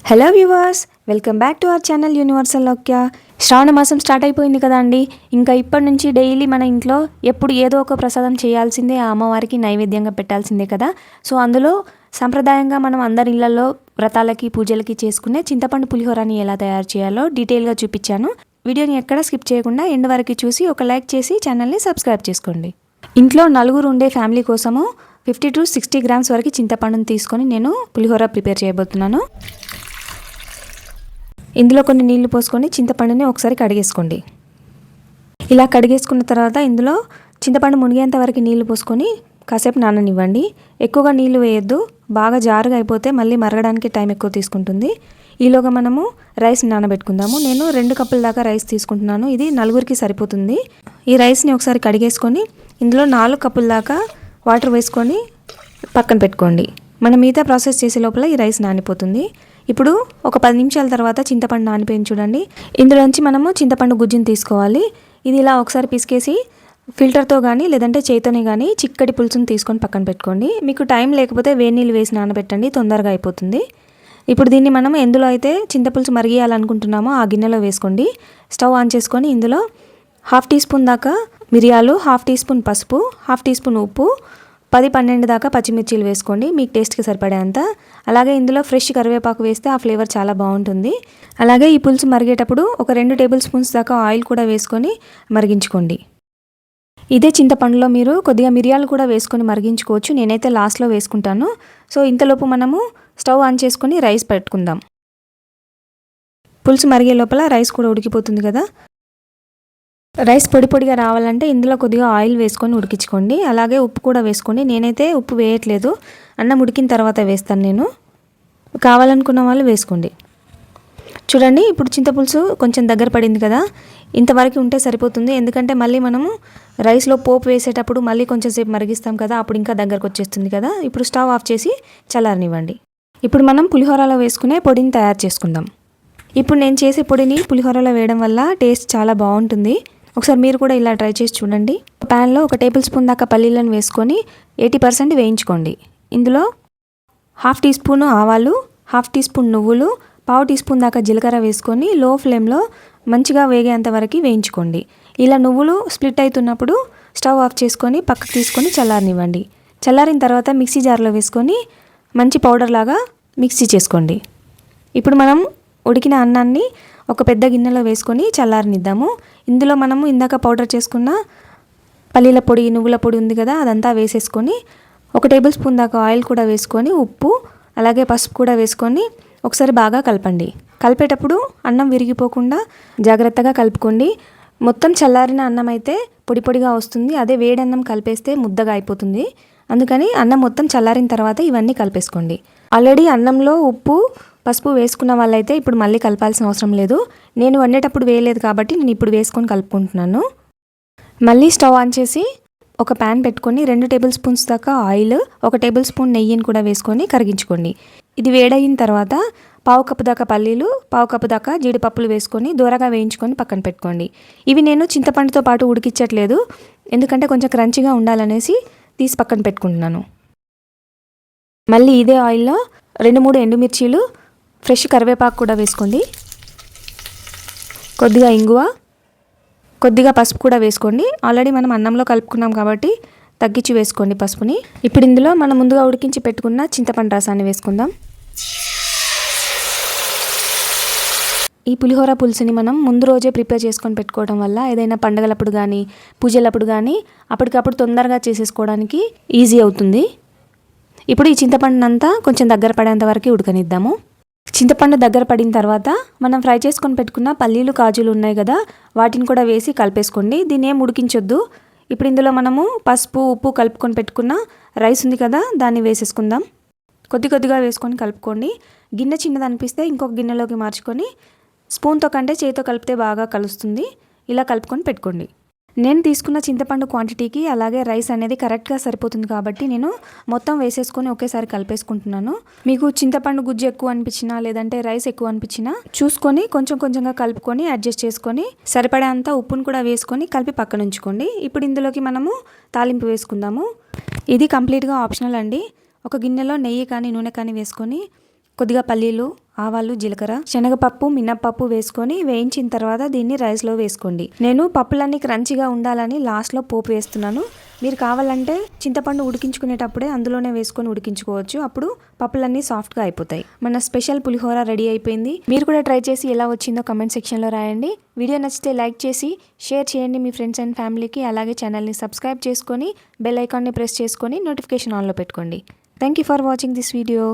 Hello viewers, welcome back to our channel universal లోక్య. శ్రావణ మాసం స్టార్ట్ అయిపోయింది కదా అండి. ఇంకా ఇప్పటి నుంచి డైలీ మన ఇంట్లో ఎప్పుడు ఏదో ఒక ప్రసాదం చేయాల్సిందే, ఆ అమ్మవారికి నైవేద్యంగా పెట్టాల్సిందే కదా. సో అందులో సంప్రదాయంగా మనం అందరి ఇళ్లలో వ్రతాలకి పూజలకి చేసుకునే చింతపండు పులిహోరని ఎలా తయారు చేయాలో డీటెయిల్గా చూపించాను. వీడియోని ఎక్కడ స్కిప్ చేయకుండా ఎండ్ వరకు చూసి ఒక లైక్ చేసి ఛానల్ని సబ్స్క్రైబ్ చేసుకోండి. ఇంట్లో నలుగురు ఉండే ఫ్యామిలీ కోసము 50 to 60 గ్రామ్స్ వరకు చింతపండుని తీసుకొని నేను పులిహోర ప్రిపేర్ చేయబోతున్నాను. ఇందులో కొన్ని నీళ్లు పోసుకొని చింతపండుని ఒకసారి కడిగేసుకోండి. ఇలా కడిగేసుకున్న తర్వాత ఇందులో చింతపండు మునిగేంత వరకు నీళ్లు పోసుకొని కాసేపు నాననివ్వండి. ఎక్కువగా నీళ్లు వేయొద్దు, బాగా జారుగా అయిపోతే మళ్ళీ మరగడానికి టైం ఎక్కువ తీసుకుంటుంది. ఈలోగా మనము రైస్ నానబెట్టుకుందాము. నేను 2 కప్పుల దాకా రైస్ తీసుకుంటున్నాను. ఇది నలుగురికి సరిపోతుంది. ఈ రైస్ని ఒకసారి కడిగేసుకొని ఇందులో 4 కప్పుల దాకా వాటర్ వేసుకొని పక్కన పెట్టుకోండి. మనం మిగతా ప్రాసెస్ చేసే లోపల ఈ రైస్ నానిపోతుంది. ఇప్పుడు ఒక 10 నిమిషాల తర్వాత చింతపండు నానిపోయింది చూడండి. ఇందులోంచి మనము చింతపండు గుజ్జుని తీసుకోవాలి. ఇది ఇలా ఒకసారి పిసికేసి ఫిల్టర్తో కానీ లేదంటే చేతితోనే కానీ చిక్కటి పులుసుని తీసుకొని పక్కన పెట్టుకోండి. మీకు టైం లేకపోతే వేడి నీళ్ళు వేసి నానబెట్టండి, తొందరగా అయిపోతుంది. ఇప్పుడు దీన్ని మనం ఎందులో అయితే చింతపులుసు మరిగేయాలనుకుంటున్నామో ఆ గిన్నెలో వేసుకోండి. స్టవ్ ఆన్ చేసుకొని ఇందులో 1/2 టీ స్పూన్ దాకా మిరియాలు, 1/2 టీ స్పూన్ పసుపు, 1/2 టీ స్పూన్ ఉప్పు, 10-12 దాకా పచ్చిమిర్చీలు వేసుకోండి, మీకు టేస్ట్కి సరిపడేంత. అలాగే ఇందులో ఫ్రెష్ కరివేపాకు వేస్తే ఆ ఫ్లేవర్ చాలా బాగుంటుంది. అలాగే ఈ పులుసు మరిగేటప్పుడు ఒక 2 టేబుల్ స్పూన్స్ దాకా ఆయిల్ కూడా వేసుకొని మరిగించుకోండి. ఇదే చింతపండులో మీరు కొద్దిగా మిరియాలు కూడా వేసుకొని మరిగించుకోవచ్చు. నేనైతే లాస్ట్లో వేసుకుంటాను. సో ఇంతలోపు మనము స్టవ్ ఆన్ చేసుకొని రైస్ పెట్టుకుందాం. పులుసు మరిగే లోపల రైస్ కూడా ఉడికిపోతుంది కదా. రైస్ పొడి పొడిగా రావాలంటే ఇందులో కొద్దిగా ఆయిల్ వేసుకొని ఉడికించుకోండి. అలాగే ఉప్పు కూడా వేసుకోండి. నేనైతే ఉప్పు వేయట్లేదు, అన్నం ఉడికిన తర్వాత వేస్తాను. నేను కావాలనుకున్న వాళ్ళు వేసుకోండి. చూడండి, ఇప్పుడు చింతపులుసు కొంచెం దగ్గర పడింది కదా. ఇంతవరకు ఉంటే సరిపోతుంది. ఎందుకంటే మళ్ళీ మనము రైస్లో పోపు వేసేటప్పుడు మళ్ళీ కొంచెం సేపు మరిగిస్తాం కదా, అప్పుడు ఇంకా దగ్గరకు వచ్చేస్తుంది కదా. ఇప్పుడు స్టవ్ ఆఫ్ చేసి చల్లారనివ్వండి. ఇప్పుడు మనం పులిహోరలో వేసుకునే పొడిని తయారు చేసుకుందాం. ఇప్పుడు నేను చేసే పొడిని పులిహోరలో వేయడం వల్ల టేస్ట్ చాలా బాగుంటుంది. ఒకసారి మీరు కూడా ఇలా ట్రై చేసి చూడండి. ప్యాన్లో 1 టేబుల్ స్పూన్ దాకా పల్లీలను వేసుకొని 80% వేయించుకోండి. ఇందులో 1/2 టీ స్పూన్ ఆవాలు, 1/2 టీ స్పూన్ నువ్వులు, 1/4 టీ స్పూన్ దాకా జీలకర్ర వేసుకొని లో ఫ్లేమ్లో మంచిగా వేగేంత వరకు వేయించుకోండి. ఇలా నువ్వులు స్ప్లిట్ అవుతున్నప్పుడు స్టవ్ ఆఫ్ చేసుకొని పక్కకు తీసుకొని చల్లారనివ్వండి. చల్లారిన తర్వాత మిక్సీ జార్లో వేసుకొని మంచి పౌడర్ లాగా మిక్సీ చేసుకోండి. ఇప్పుడు మనం ఉడికిన అన్నాన్ని ఒక పెద్ద గిన్నెలో వేసుకొని చల్లారనిద్దాము. ఇందులో మనము ఇందాక పౌడర్ చేసుకున్న పల్లీల పొడి, నువ్వుల పొడి ఉంది కదా, అదంతా వేసేసుకొని 1 టేబుల్ స్పూన్ దాకా ఆయిల్ కూడా వేసుకొని ఉప్పు అలాగే పసుపు కూడా వేసుకొని ఒకసారి బాగా కలపండి. కలిపేటప్పుడు అన్నం విరిగిపోకుండా జాగ్రత్తగా కలుపుకోండి. మొత్తం చల్లారిన అన్నం అయితే పొడి పొడిగా వస్తుంది, అదే వేడి అన్నం కలిపేస్తే ముద్దగా అయిపోతుంది. అందుకని అన్నం మొత్తం చల్లారిన తర్వాత ఇవన్నీ కలిపేసుకోండి. ఆల్రెడీ అన్నంలో ఉప్పు పసుపు వేసుకున్న వాళ్ళైతే ఇప్పుడు మళ్ళీ కలపాల్సిన అవసరం లేదు. నేను వండేటప్పుడు వేయలేదు కాబట్టి నేను ఇప్పుడు వేసుకొని కలుపుకుంటున్నాను. మళ్ళీ స్టవ్ ఆన్ చేసి ఒక ప్యాన్ పెట్టుకొని 2 టేబుల్ స్పూన్స్ దాకా ఆయిల్, 1 టేబుల్ స్పూన్ నెయ్యిని కూడా వేసుకొని కరిగించుకోండి. ఇది వేడయిన తర్వాత 1/2 కప్పు దాకా పల్లీలు, 1/2 కప్పు దాకా జీడిపప్పులు వేసుకొని దూరగా వేయించుకొని పక్కన పెట్టుకోండి. ఇవి నేను చింతపండుతో పాటు ఉడికించట్లేదు, ఎందుకంటే కొంచెం క్రంచిగా ఉండాలనేసి తీసి పక్కన పెట్టుకుంటున్నాను. మళ్ళీ ఇదే ఆయిల్లో 2-3 ఎండుమిర్చీలు, ఫ్రెష్ కరివేపాకు కూడా వేసుకోండి. కొద్దిగా ఇంగువ, కొద్దిగా పసుపు కూడా వేసుకోండి. ఆల్రెడీ మనం అన్నంలో కలుపుకున్నాం కాబట్టి తగ్గించి వేసుకోండి పసుపుని. ఇప్పుడు ఇందులో మనం ముందుగా ఉడికించి పెట్టుకున్న చింతపండు రసాన్ని వేసుకుందాం. ఈ పులిహోర పులుసుని మనం ముందు రోజే ప్రిపేర్ చేసుకొని పెట్టుకోవడం వల్ల ఏదైనా పండగలప్పుడు కానీ పూజలప్పుడు కానీ అప్పటికప్పుడు తొందరగా చేసేసుకోవడానికి ఈజీ అవుతుంది. ఇప్పుడు ఈ చింతపండునంతా కొంచెం దగ్గర పడేంత వరకు ఉడకనిద్దాము. చింతపండు దగ్గర పడిన తర్వాత మనం ఫ్రై చేసుకొని పెట్టుకున్న పల్లీలు, కాజులు ఉన్నాయి కదా, వాటిని కూడా వేసి కలిపేసుకోండి. దీన్ని ఏం ఉడికించొద్దు. ఇప్పుడు ఇందులో మనము పసుపు, ఉప్పు కలుపుకొని పెట్టుకున్న రైస్ ఉంది కదా, దాన్ని వేసేసుకుందాం. కొద్దిగా వేసుకొని కలుపుకోండి. గిన్నె చిన్నది అనిపిస్తే ఇంకొక గిన్నెలోకి మార్చుకొని స్పూన్తో కంటే చేతితో కలిపితే బాగా కలుస్తుంది. ఇలా కలుపుకొని పెట్టుకోండి. నేను తీసుకున్న చింతపండు క్వాంటిటీకి అలాగే రైస్ అనేది కరెక్ట్గా సరిపోతుంది కాబట్టి నేను మొత్తం వేసేసుకొని ఒకేసారి కలిపేసుకుంటున్నాను. మీకు చింతపండు గుజ్జు ఎక్కువ అనిపించినా లేదంటే రైస్ ఎక్కువ అనిపించినా చూసుకొని కొంచెంగా కలుపుకొని అడ్జస్ట్ చేసుకొని సరిపడేంత ఉప్పును కూడా వేసుకొని కలిపి పక్కన ఉంచుకోండి. ఇప్పుడు ఇందులోకి మనము తాలింపు వేసుకుందాము. ఇది కంప్లీట్గా ఆప్షనల్ అండి. ఒక గిన్నెలో నెయ్యి కానీ నూనె కానీ వేసుకొని కొద్దిగా పల్లీలు, ఆవాలు, జీలకర్ర, శనగపప్పు, మినప్పప్పు వేసుకొని వేయించిన తర్వాత దీన్ని రైస్లో వేసుకోండి. నేను పప్పులన్నీ క్రంచిగా ఉండాలని లాస్ట్లో పోపు వేస్తున్నాను. మీరు కావాలంటే చింతపండు ఉడికించుకునేటప్పుడే అందులోనే వేసుకొని ఉడికించుకోవచ్చు. అప్పుడు పప్పులన్నీ సాఫ్ట్గా అయిపోతాయి. మన స్పెషల్ పులిహోర రెడీ అయిపోయింది. మీరు కూడా ట్రై చేసి ఎలా వచ్చిందో కమెంట్ సెక్షన్లో రాయండి. వీడియో నచ్చితే లైక్ చేసి షేర్ చేయండి మీ ఫ్రెండ్స్ అండ్ ఫ్యామిలీకి. అలాగే ఛానల్ని సబ్స్క్రైబ్ చేసుకొని బెల్ ఐకాన్ని ప్రెస్ చేసుకొని నోటిఫికేషన్ ఆన్లో పెట్టుకోండి. Thank you for watching this video.